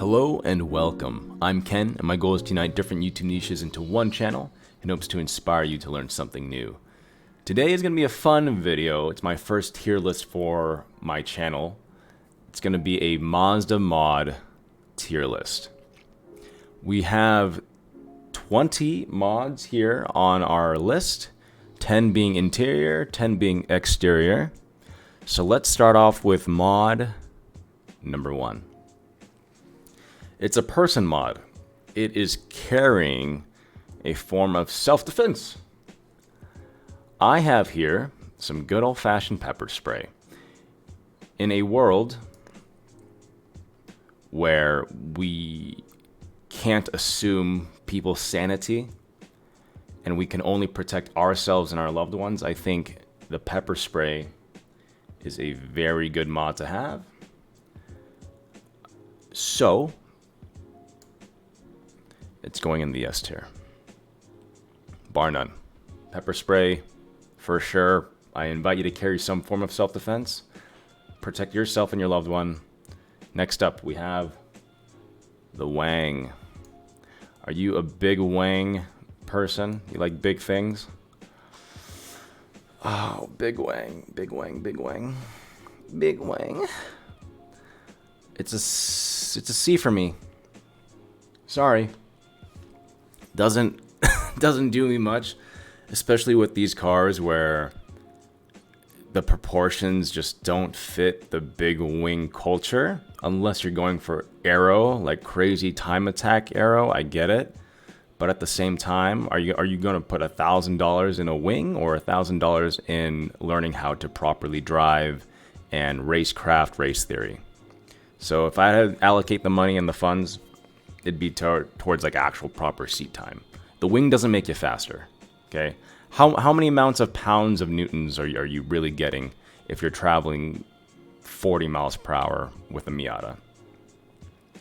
Hello and welcome. I'm Ken, and my goal is to unite different YouTube niches into one channel in hopes to inspire you to learn something new. Today is going to be a fun video. It's my first tier list for my channel. It's going to be a Mazda mod tier list. We have 20 mods here on our list, 10 being interior, 10 being exterior. So let's start off with mod number 1. It's a person mod. It is carrying a form of self-defense. I have here some good old-fashioned pepper spray. In a world where we can't assume people's sanity and we can only protect ourselves and our loved ones, I think the pepper spray is a very good mod to have. So it's going in the S tier, bar none. Pepper spray, for sure. I invite you to carry some form of self-defense. Protect yourself and your loved one. Next up, we have the Wang. Are you a big Wang person? You like big things? Oh, big Wang, big Wang, big Wang, big Wang. It's a C for me. Sorry. Doesn't do me much, especially with these cars where the proportions just don't fit the big wing culture. Unless you're going for Aero, like crazy time attack Aero, I get it. But at the same time, are you going to put $1,000 in a wing or $1,000 in learning how to properly drive and racecraft race theory? So if I had to allocate the money and the funds, it'd be towards like actual proper seat time. The wing doesn't make you faster, okay? How many amounts of pounds of newtons are you really getting if you're traveling 40 miles per hour with a Miata?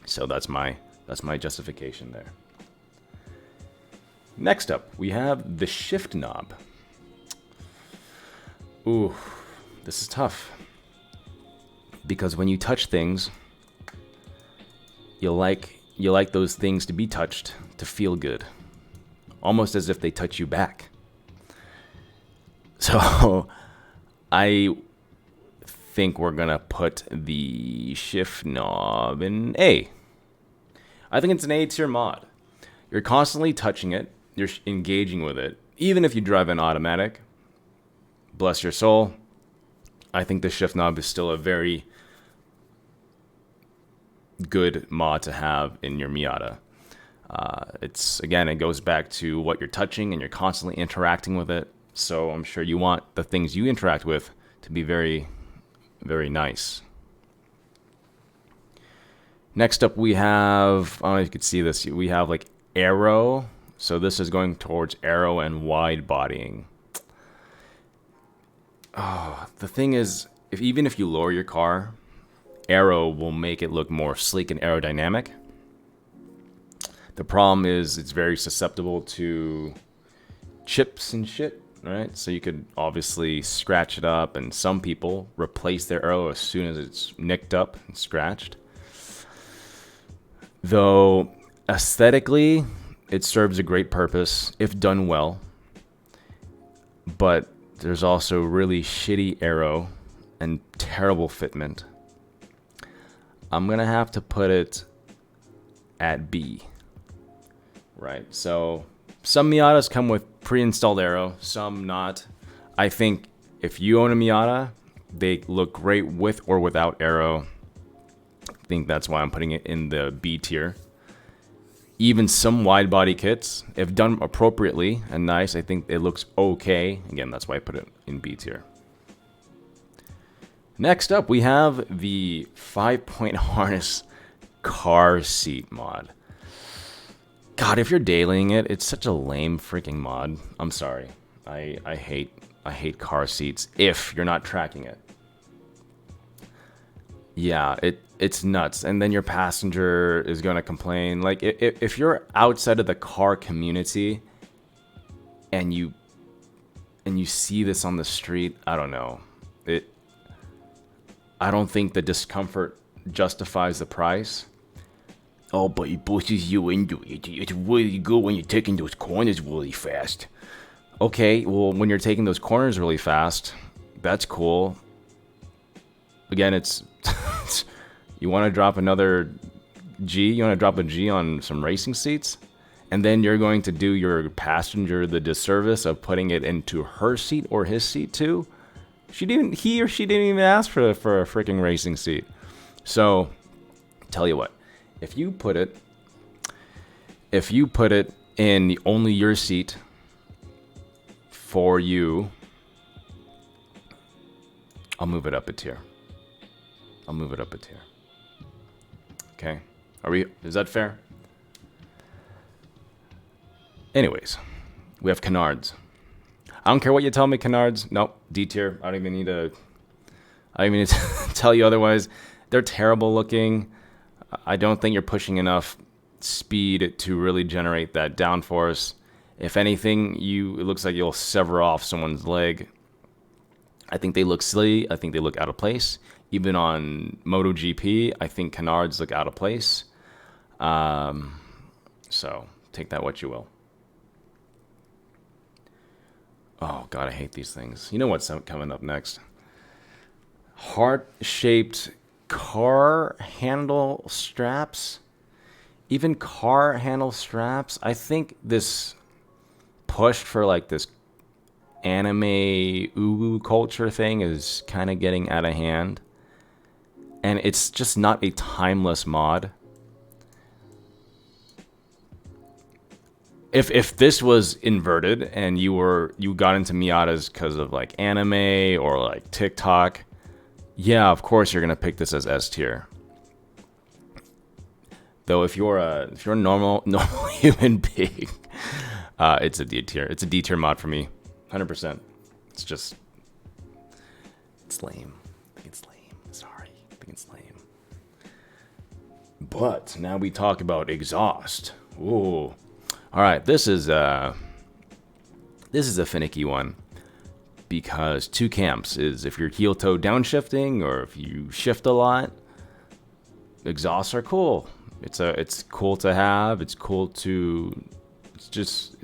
So that's my justification there. Next up, we have the shift knob. Ooh, this is tough. Because when you touch things, you like those things to be touched to feel good. Almost as if they touch you back. So I think we're gonna put the shift knob in A. I think it's an A tier mod. You're constantly touching it, you're engaging with it. Even if you drive an automatic, bless your soul, I think the shift knob is still a very good mod to have in your Miata. It goes back to what you're touching and you're constantly interacting with it. So I'm sure you want the things you interact with to be very, very nice. Next up, we have, I don't know if you could see this, we have like Aero. So this is going towards Aero and wide bodying. Oh, the thing is, even if you lower your car, Aero will make it look more sleek and aerodynamic. The problem is it's very susceptible to chips and shit, right? So you could obviously scratch it up, and some people replace their Aero as soon as it's nicked up and scratched. Though aesthetically, it serves a great purpose if done well. But there's also really shitty Aero and terrible fitment. I'm gonna have to put it at B. Right, so some Miatas come with pre-installed Aero, some not. I think if you own a Miata, they look great with or without Aero. I think that's why I'm putting it in the B tier. Even some wide body kits, if done appropriately and nice, I think it looks okay. Again, that's why I put it in B tier. Next up, we have the 5-point harness car seat mod. God, if you're dailying it, it's such a lame freaking mod. I'm sorry. I hate car seats if you're not tracking it. Yeah, it's nuts. And then your passenger is gonna complain. Like if you're outside of the car community and you see this on the street, I don't know. I don't think the discomfort justifies the price. Oh, but it pushes you into it. It's really good when you're taking those corners really fast. Okay, well, when you're taking those corners really fast, that's cool. Again, it's you want to drop another G? You want to drop a G on some racing seats? And then you're going to do your passenger the disservice of putting it into her seat or his seat too? He or she didn't even ask for a freaking racing seat. So, tell you what, if you put it in the only your seat for you, I'll move it up a tier. Okay. Is that fair? Anyways, we have Canards. I don't care what you tell me, Canards. Nope, D tier. I don't even need to tell you otherwise. They're terrible looking. I don't think you're pushing enough speed to really generate that downforce. If anything, it looks like you'll sever off someone's leg. I think they look silly. I think they look out of place. Even on MotoGP, I think Canards look out of place. So take that what you will. Oh, God, I hate these things. You know what's coming up next? Heart-shaped car handle straps. Even car handle straps. I think this push for like this anime uwu culture thing is kind of getting out of hand. And it's just not a timeless mod. If this was inverted and you got into Miatas because of like anime or like TikTok, yeah, of course you're gonna pick this as S tier. Though if you're a normal human being, it's a D tier. It's a D tier mod for me, 100%. It's lame. I think it's lame. Sorry, I think it's lame. But now we talk about exhaust. Ooh. All right, this is a finicky one because two camps is if you're heel toe downshifting or if you shift a lot. Exhausts are cool. It's cool to have. It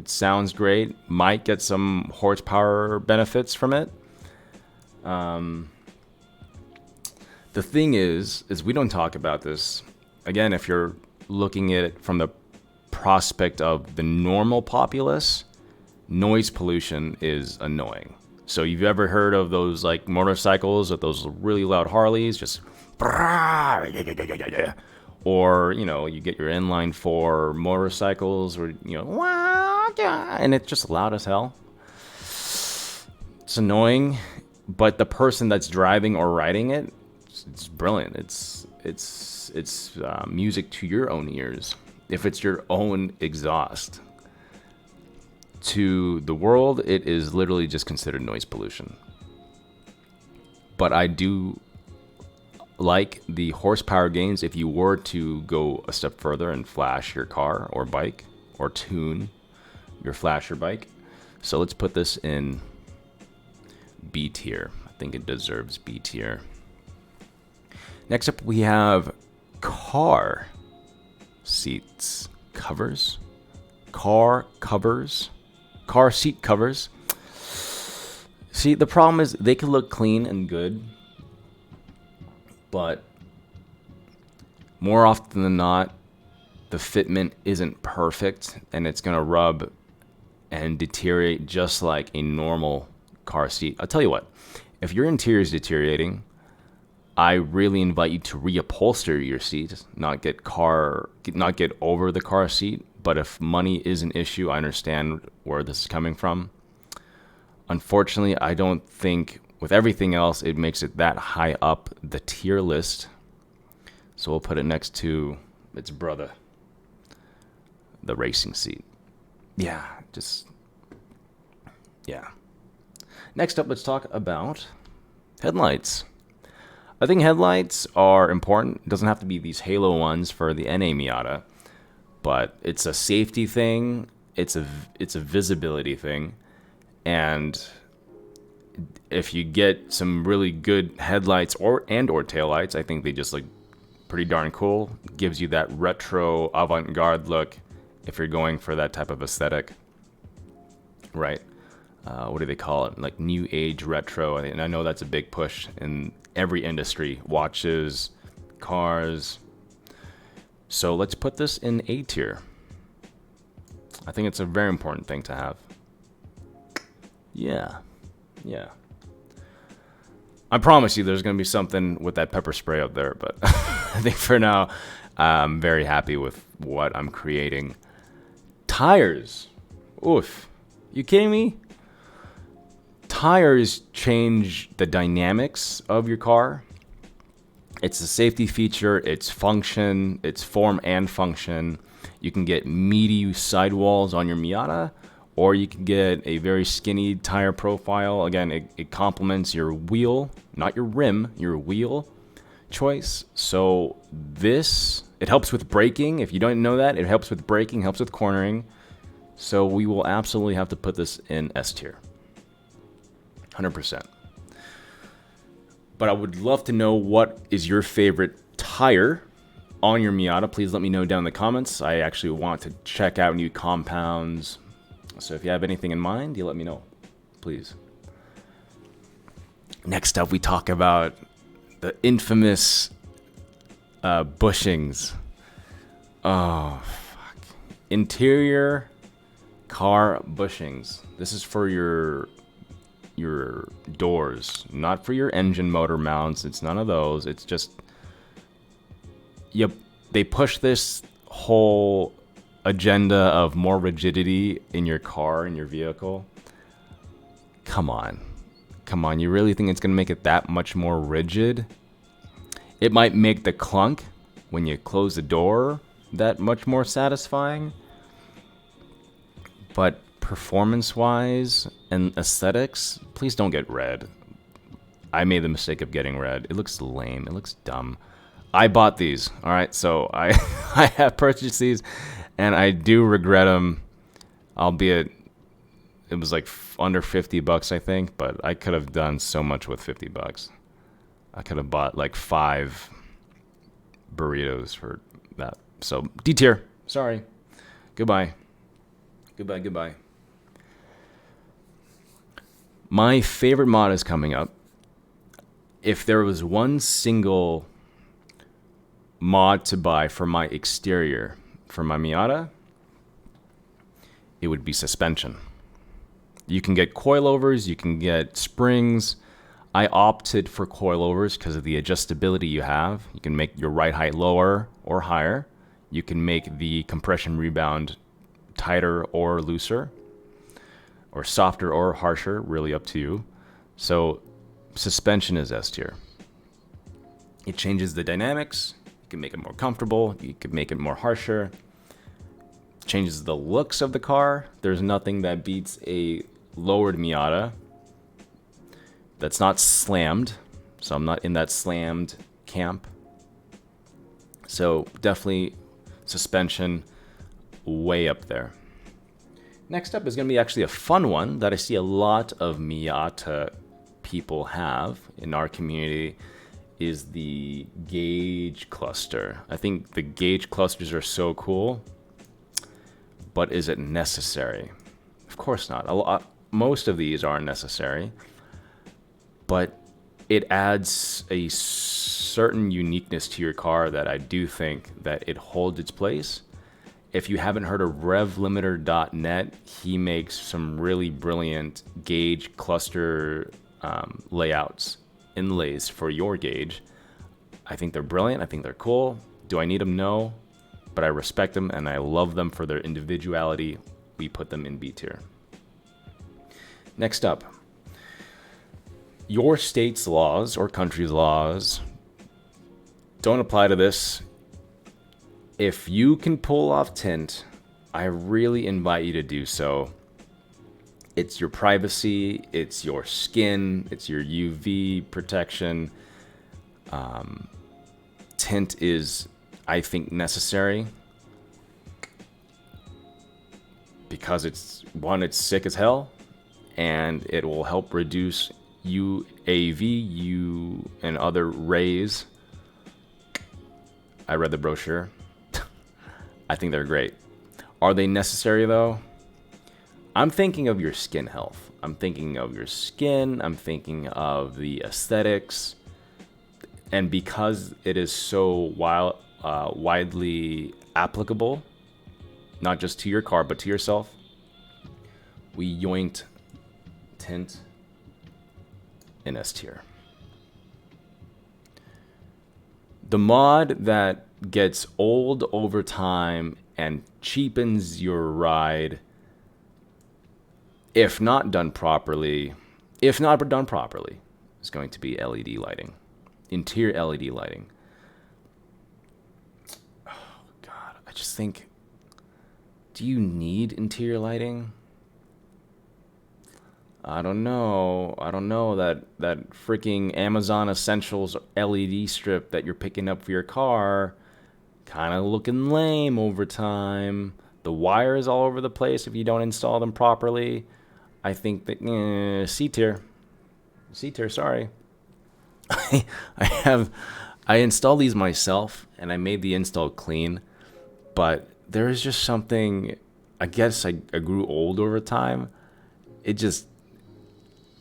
sounds great. Might get some horsepower benefits from it. The thing is we don't talk about this. Again, if you're looking at it from the prospect of the normal populace, noise pollution is annoying. So you've ever heard of those like motorcycles with those really loud Harleys, just or you get your inline 4 motorcycles or and it's just loud as hell. It's annoying, but the person that's driving or riding it, it's brilliant. It's music to your own ears. If it's your own exhaust. To the world, it is literally just considered noise pollution. But I do like the horsepower gains if you were to go a step further and flash your car or bike or tune your flasher bike. So let's put this in B tier. I think it deserves B tier. Next up, we have car seats covers. Car seat covers. See, the problem is they can look clean and good, but more often than not, the fitment isn't perfect and it's going to rub and deteriorate just like a normal car seat. I'll tell you what, if your interior is deteriorating, I really invite you to reupholster your seat, not get over the car seat. But if money is an issue, I understand where this is coming from. Unfortunately, I don't think with everything else, it makes it that high up the tier list. So we'll put it next to its brother, the racing seat. Yeah. Next up, let's talk about headlights. I think headlights are important. It doesn't have to be these halo ones for the NA Miata, but it's a safety thing. It's a visibility thing. And if you get some really good headlights or taillights, I think they just look pretty darn cool. Gives you that retro avant-garde look if you're going for that type of aesthetic, right? What do they call it? Like new age retro. And I know that's a big push in every industry. Watches, cars. So let's put this in A tier. I think it's a very important thing to have. Yeah. I promise you there's going to be something with that pepper spray up there, but I think for now I'm very happy with what I'm creating. Tires. Oof. You kidding me? Tires change the dynamics of your car. It's a safety feature, it's function, it's form and function. You can get meaty sidewalls on your Miata, or you can get a very skinny tire profile. Again, it complements your wheel, not your rim, your wheel choice. So it helps with braking. If you don't know that, it helps with braking, helps with cornering. So we will absolutely have to put this in S tier. 100%. But I would love to know what is your favorite tire on your Miata. Please let me know down in the comments. I actually want to check out new compounds. So if you have anything in mind, you let me know, please. Next up, we talk about the infamous bushings. Oh, fuck. Interior car bushings. This is for your doors, not for your engine motor mounts. It's none of those. It's just, yep, they push this whole agenda of more rigidity in your car, in your vehicle. Come on, you really think it's gonna make it that much more rigid? It might make the clunk when you close the door that much more satisfying, but performance-wise and aesthetics, please don't get red. I made the mistake of getting red. It looks lame. It looks dumb. I bought these. All right, so I have purchased these, and I do regret them. Albeit, it was like under $50, I think, but I could have done so much with $50. I could have bought like 5 burritos for that. So D tier. Sorry. Goodbye. My favorite mod is coming up. If there was one single mod to buy for my exterior, for my Miata, it would be suspension. You can get coilovers, you can get springs. I opted for coilovers because of the adjustability you have. You can make your ride height lower or higher. You can make the compression rebound tighter or looser, or softer or harsher, really up to you. So suspension is S tier. It changes the dynamics. You can make it more comfortable. You can make it more harsher. Changes the looks of the car. There's nothing that beats a lowered Miata that's not slammed. So I'm not in that slammed camp. So definitely suspension way up there. Next up is going to be actually a fun one that I see a lot of Miata people have in our community, is the gauge cluster. I think the gauge clusters are so cool, but is it necessary? Of course not. Most of these aren't necessary, but it adds a certain uniqueness to your car that I do think that it holds its place. If you haven't heard of RevLimiter.net, he makes some really brilliant gauge cluster layouts, inlays for your gauge. I think they're brilliant. I think they're cool. Do I need them? No. But I respect them and I love them for their individuality. We put them in B tier. Next up, your state's laws or country's laws don't apply to this. If you can pull off tint, I really invite you to do so. It's your privacy, it's your skin, it's your UV protection. Tint is, I think, necessary because it's sick as hell, and it will help reduce UAV, and other rays I read the brochure. I think they're great. Are they necessary though? I'm thinking of your skin health. I'm thinking of your skin. I'm thinking of the aesthetics. And because it is so widely applicable, not just to your car, but to yourself, we yoinked Tint in S tier. The mod that gets old over time and cheapens your ride, if not done properly, is going to be LED lighting. Interior LED lighting. Oh, God. I just think, do you need interior lighting? I don't know. That freaking Amazon Essentials LED strip that you're picking up for your car, kind of looking lame over time. The wires all over the place if you don't install them properly. I think that C tier, sorry. I installed these myself and I made the install clean, but there is just something, I guess I grew old over time. It just,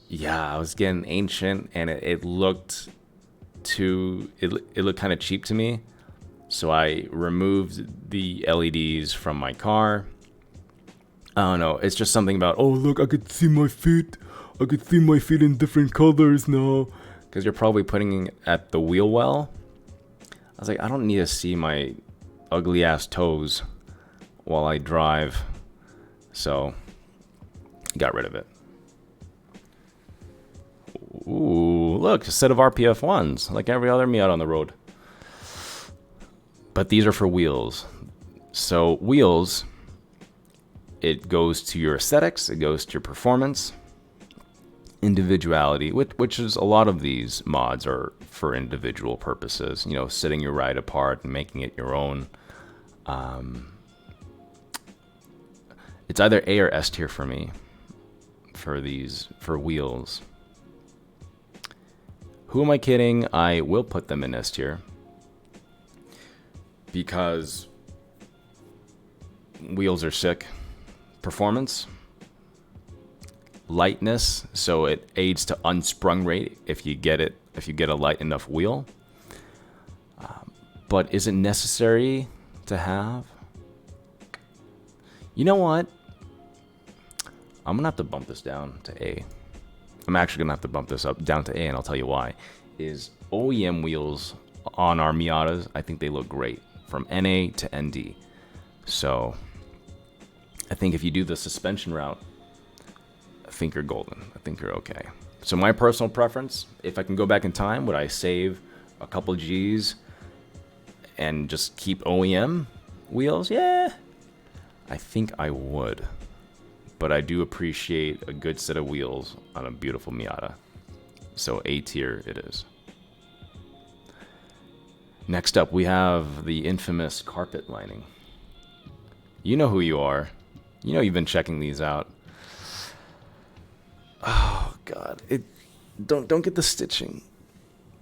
I was getting ancient and it looked kind of cheap to me. So I removed the LEDs from my car. I don't know. It's just something about, oh, look, I could see my feet. I could see my feet in different colors now. Because you're probably putting it at the wheel well. I was like, I don't need to see my ugly ass toes while I drive. So, got rid of it. Ooh, look, a set of RPF 1s, like every other Miata on the road. But these are for wheels. So, wheels, it goes to your aesthetics, it goes to your performance, individuality, which is a lot of these mods are for individual purposes, you know, setting your ride apart and making it your own. It's either A or S tier for me for wheels. Who am I kidding? I will put them in S tier because wheels are sick. Performance, lightness, so it aids to unsprung rate if you get a light enough wheel. But is it necessary to have? You know what? I'm gonna have to bump this down to A. I'm actually gonna have to bump this up down to A, and I'll tell you why. Is OEM wheels on our Miatas, I think they look great from NA to ND. So I think if you do the suspension route, I think you're golden. I think you're okay. So my personal preference, if I can go back in time, would I save a couple G's and just keep OEM wheels? Yeah, I think I would. But I do appreciate a good set of wheels on a beautiful Miata. So A tier it is. Next up, we have the infamous carpet lining. You know who you are. You know you've been checking these out. Oh God! Don't get the stitching.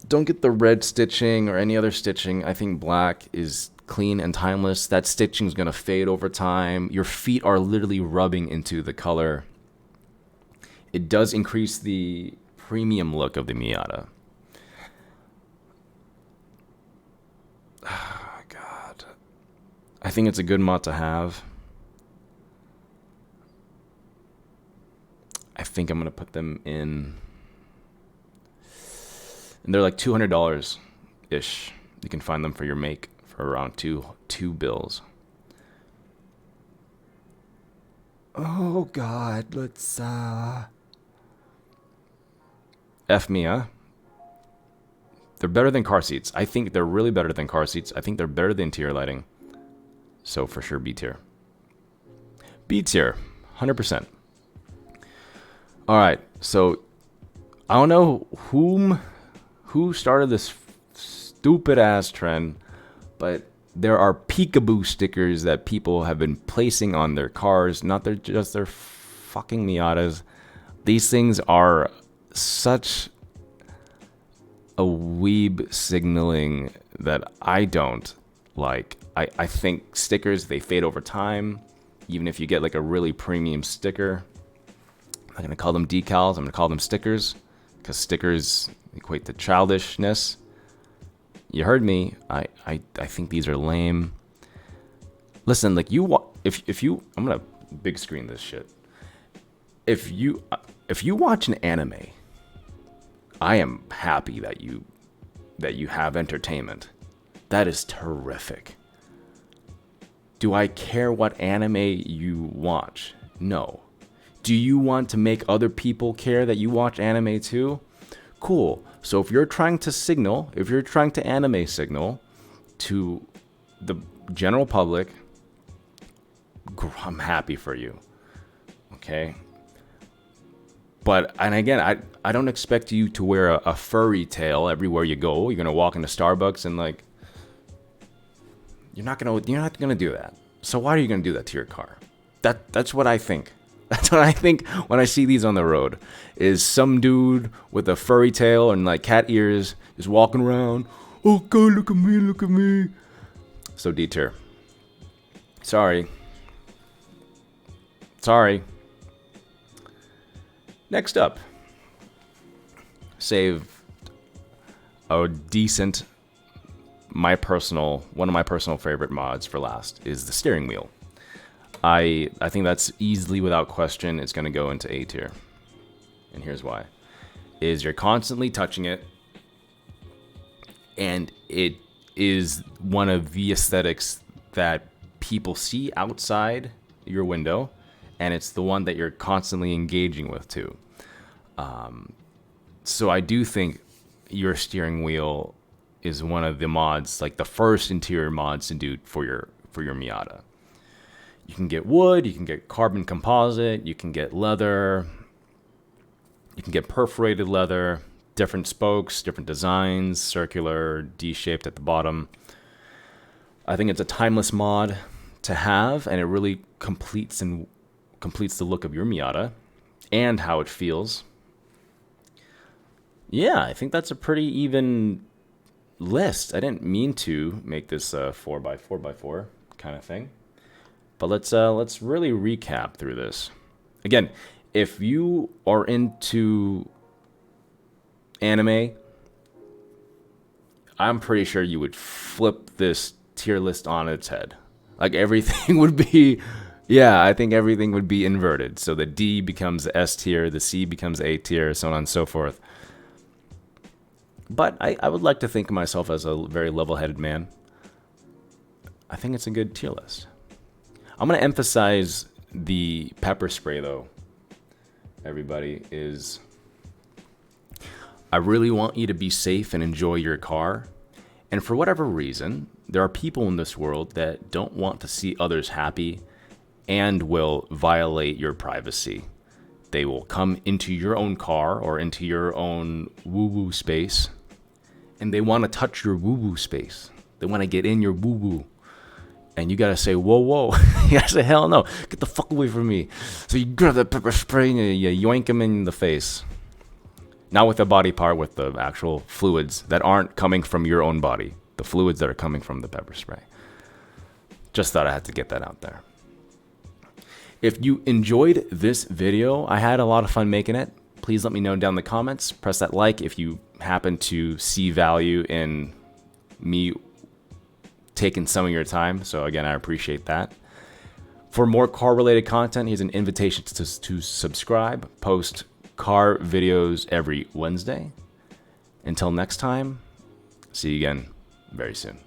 Don't get the red stitching or any other stitching. I think black is clean and timeless. That stitching is gonna fade over time. Your feet are literally rubbing into the color. It does increase the premium look of the Miata. Oh, God. I think it's a good mod to have. I think I'm gonna put them in, and they're like $200 ish. You can find them for your make for around two bills. Oh God, let's F me, huh? They're better than car seats. I think they're really better than car seats. I think they're better than interior lighting. So for sure, B tier. B tier, 100%. All right, so I don't know who started this stupid ass trend, but there are peekaboo stickers that people have been placing on their cars, not just their fucking Miatas. These things are such a weeb signaling that I don't. Like, I think stickers, they fade over time. Even if you get like a really premium sticker, I'm not gonna call them decals, I'm gonna call them stickers, because stickers equate to childishness. You heard me. I think these are lame. Listen, like if you, I'm gonna big screen this shit. If you watch an anime, I am happy that you have entertainment. That is terrific. Do I care what anime you watch? No. Do you want to make other people care that you watch anime too? Cool. So if you're trying to anime signal to the general public, I'm happy for you. Okay? But, and again, I don't expect you to wear a furry tail everywhere you go. You're gonna walk into Starbucks and like, you're not gonna do that. So why are you gonna do that to your car? That's what I think. That's what I think when I see these on the road. Is some dude with a furry tail and like cat ears is walking around. Oh God, look at me, look at me. So D-tier. Sorry. Next up, save a decent, one of my personal favorite mods for last is the steering wheel. I think that's easily, without question, it's going to go into A tier. And here's why. Is you're constantly touching it, and it is one of the aesthetics that people see outside your window, and it's the one that you're constantly engaging with too. So I do think your steering wheel is one of the mods, like the first interior mods to do for your Miata. You can get wood, you can get carbon composite, you can get leather, you can get perforated leather, different spokes, different designs, circular, D-shaped at the bottom. I think it's a timeless mod to have, and it really completes the look of your Miata and how it feels. Yeah, I think that's a pretty even list. I didn't mean to make this a 4x4x4 kind of thing. But let's really recap through this. Again, if you are into anime, I'm pretty sure you would flip this tier list on its head. Like everything would be, yeah, I think everything would be inverted. So the D becomes S tier, the C becomes A tier, so on and so forth. But I would like to think of myself as a very level-headed man. I think it's a good tier list. I'm going to emphasize the pepper spray, though, everybody, is I really want you to be safe and enjoy your car. And for whatever reason, there are people in this world that don't want to see others happy and will violate your privacy. They will come into your own car or into your own woo-woo space, and they want to touch your woo-woo space. They want to get in your woo-woo. And you gotta say, whoa, whoa. You gotta say, hell no. Get the fuck away from me. So you grab that pepper spray and you yoink him in the face. Not with the body part, with the actual fluids that aren't coming from your own body. The fluids that are coming from the pepper spray. Just thought I had to get that out there. If you enjoyed this video, I had a lot of fun making it. Please let me know down in the comments. Press that like if you happen to see value in me taking some of your time. So again, I appreciate that. For more car related content, here's an invitation to subscribe. Post car videos every Wednesday. Until next time, see you again very soon.